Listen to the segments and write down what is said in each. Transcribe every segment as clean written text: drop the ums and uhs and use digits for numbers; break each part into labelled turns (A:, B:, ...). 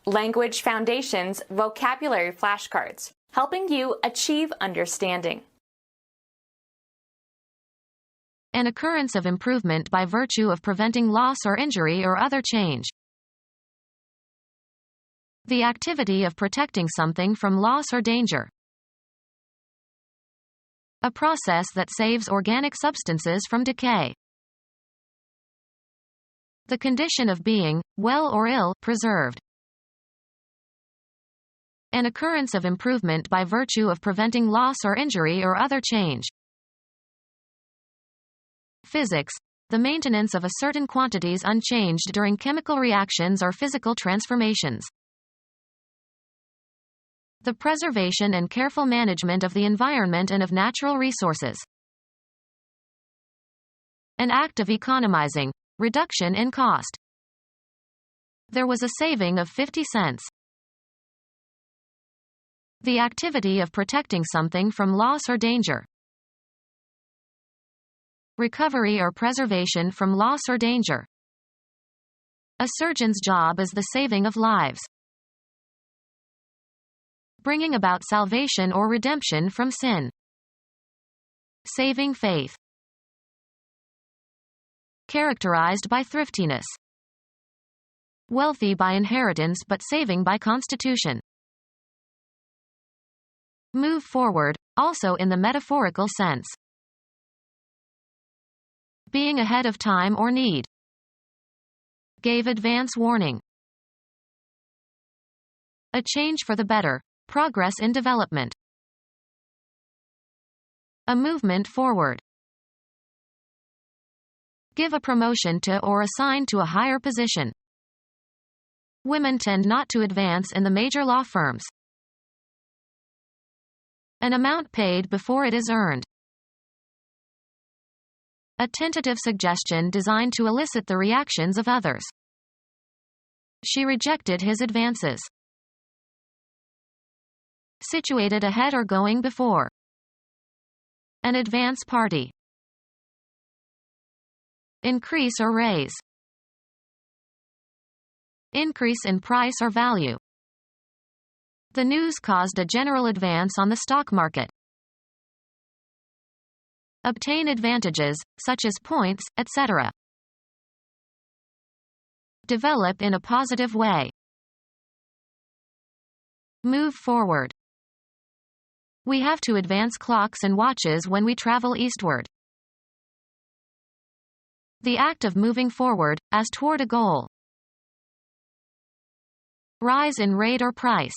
A: Language Foundations Vocabulary Flashcards, helping you achieve understanding.
B: An occurrence of improvement by virtue of preventing loss or injury or other change. The activity of protecting something from loss or danger. A process that saves organic substances from decay. The condition of being, well or ill, preserved. An occurrence of improvement by virtue of preventing loss or injury or other change. Physics, the maintenance of a certain quantities unchanged during chemical reactions or physical transformations. The preservation and careful management of the environment and of natural resources. An act of economizing, reduction in cost. There was a saving of 50 cents. The activity of protecting something from loss or danger. Recovery or preservation from loss or danger. A surgeon's job is the saving of lives. Bringing about salvation or redemption from sin. Saving faith. Characterized by thriftiness. Wealthy by inheritance but saving by constitution. Move forward, also in the metaphorical sense. Being ahead of time or need. Gave advance warning. A change for the better, progress in development. A movement forward. Give a promotion to or assign to a higher position. Women tend not to advance in the major law firms. An amount paid before it is earned. A tentative suggestion designed to elicit the reactions of others. She rejected his advances. Situated ahead or going before. An advance party. Increase or raise. Increase in price or value. The news caused a general advance on the stock market. Obtain advantages, such as points, etc. Develop in a positive way. Move forward. We have to advance clocks and watches when we travel eastward. The act of moving forward, as toward a goal. Rise in rate or price.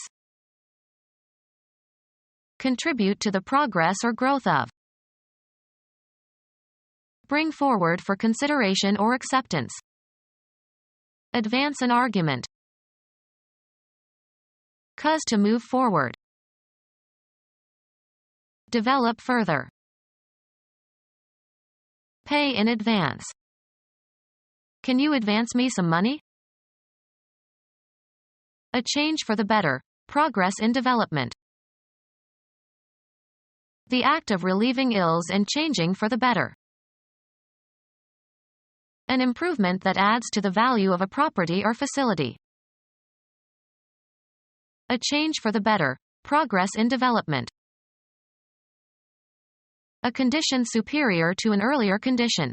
B: Contribute to the progress or growth of. Bring forward for consideration or acceptance. Advance an argument. Cause to move forward. Develop further. Pay in advance. Can you advance me some money? A change for the better, progress in development. The act of relieving ills and changing for the better. An improvement that adds to the value of a property or facility. A change for the better, progress in development. A condition superior to an earlier condition.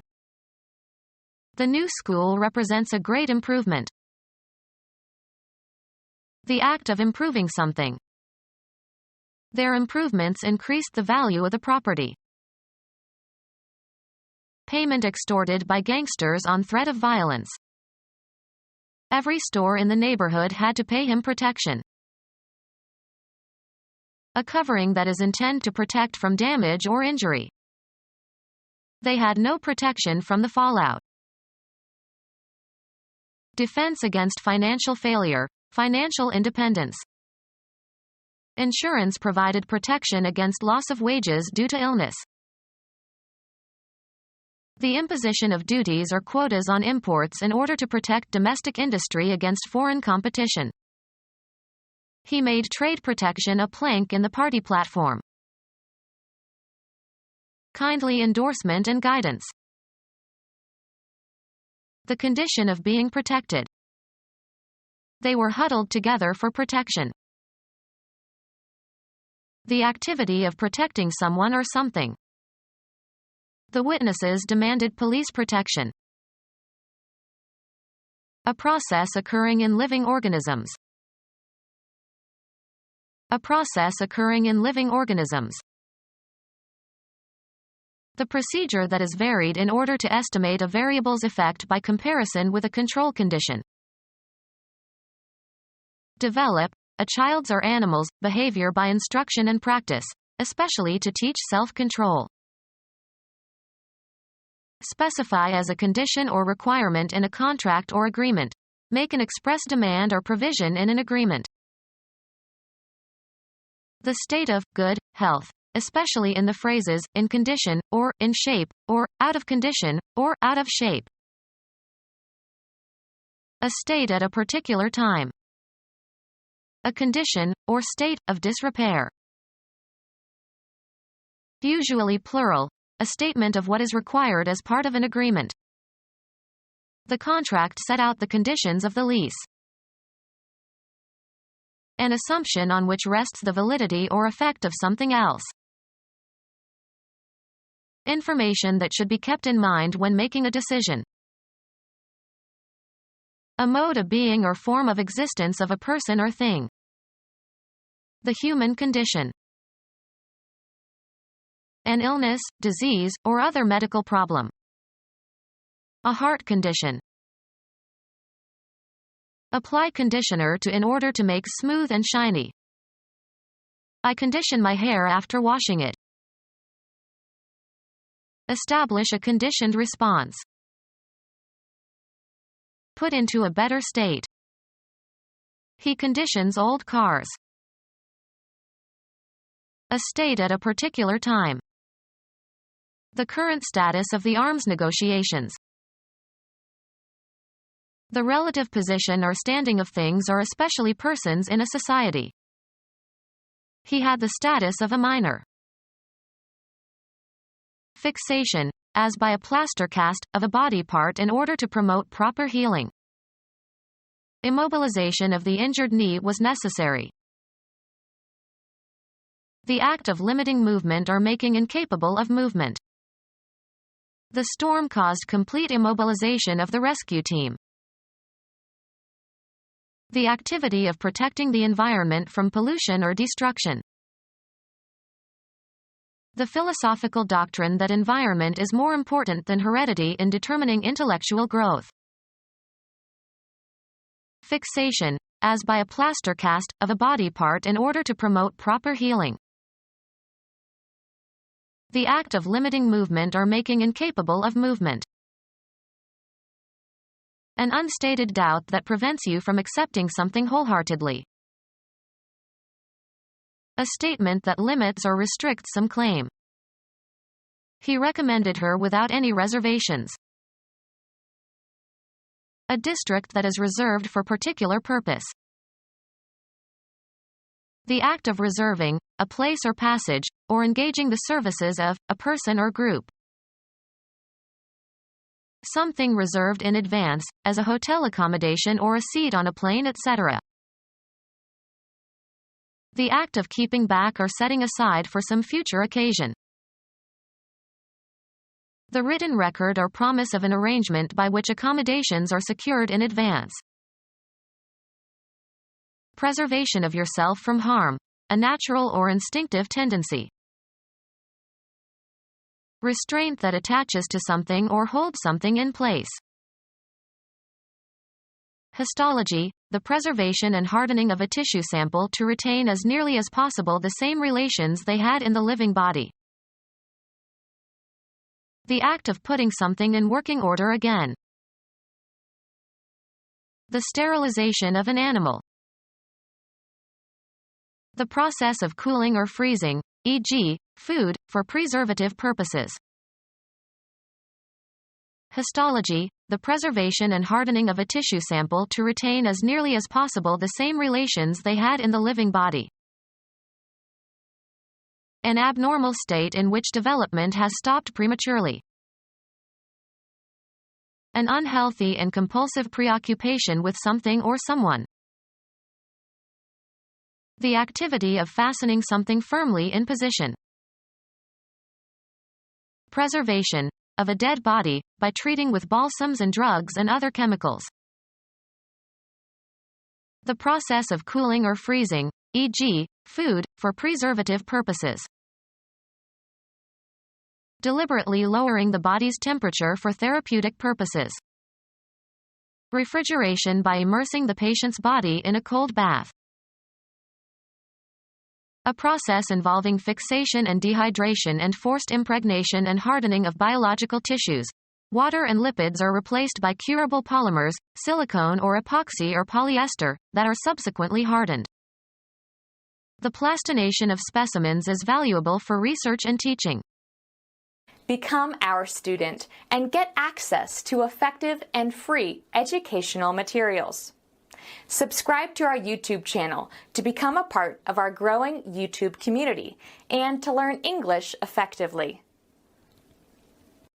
B: The new school represents a great improvement. The act of improving something. Their improvements increased the value of the property. Payment extorted by gangsters on threat of violence. Every store in the neighborhood had to pay him protection. A covering that is intended to protect from damage or injury. They had no protection from the fallout. Defense against financial failure, financial independence. Insurance provided protection against loss of wages due to illness. The imposition of duties or quotas on imports in order to protect domestic industry against foreign competition. He made trade protection a plank in the party platform. Kindly endorsement and guidance. The condition of being protected. They were huddled together for protection. The activity of protecting someone or something. The witnesses demanded police protection. A process occurring in living organisms. A process occurring in living organisms. The procedure that is varied in order to estimate a variable's effect by comparison with a control condition. Develop a child's or animal's behavior by instruction and practice, especially to teach self-control. Specify as a condition or requirement in a contract or agreement. Make an express demand or provision in an agreement. The state of good health, especially in the phrases in condition, or in shape, or out of condition, or out of shape. A state at a particular time. A condition, or state, of disrepair. Usually plural, a statement of what is required as part of an agreement. The contract set out the conditions of the lease. An assumption on which rests the validity or effect of something else. Information that should be kept in mind when making a decision. A mode of being or form of existence of a person or thing. The human condition. An illness, disease, or other medical problem. A heart condition. Apply conditioner to in order to make smooth and shiny. I condition my hair after washing it. Establish a conditioned response. Put into a better state. He conditions old cars. A state at a particular time. The current status of the arms negotiations. The relative position or standing of things or especially persons in a society. He had the status of a minor. Fixation, as by a plaster cast, of a body part in order to promote proper healing. Immobilization of the injured knee was necessary. The act of limiting movement or making incapable of movement. The storm caused complete immobilization of the rescue team. The activity of protecting the environment from pollution or destruction. The philosophical doctrine that environment is more important than heredity in determining intellectual growth. Fixation, as by a plaster cast, of a body part in order to promote proper healing. The act of limiting movement or making incapable of movement. An unstated doubt that prevents you from accepting something wholeheartedly. A statement that limits or restricts some claim. He recommended her without any reservations. A district that is reserved for particular purpose. The act of reserving a place or passage, or engaging the services of a person or group. Something reserved in advance, as a hotel accommodation or a seat on a plane, etc. The act of keeping back or setting aside for some future occasion. The written record or promise of an arrangement by which accommodations are secured in advance. Preservation of yourself from harm, a natural or instinctive tendency. Restraint that attaches to something or holds something in place. Histology, the preservation and hardening of a tissue sample to retain as nearly as possible the same relations they had in the living body. The act of putting something in working order again. The sterilization of an animal. The process of cooling or freezing, e.g., food, for preservative purposes. Histology, the preservation and hardening of a tissue sample to retain as nearly as possible the same relations they had in the living body. An abnormal state in which development has stopped prematurely. An unhealthy and compulsive preoccupation with something or someone. The activity of fastening something firmly in position. Preservation of a dead body, by treating with balsams and drugs and other chemicals. The process of cooling or freezing, e.g., food, for preservative purposes. Deliberately lowering the body's temperature for therapeutic purposes. Refrigeration by immersing the patient's body in a cold bath. A process involving fixation and dehydration and forced impregnation and hardening of biological tissues. Water and lipids are replaced by curable polymers, silicone or epoxy or polyester, that are subsequently hardened. The plastination of specimens is valuable for research and teaching.
A: Become our student and get access to effective and free educational materials. Subscribe to our YouTube channel to become a part of our growing YouTube community and to learn English effectively.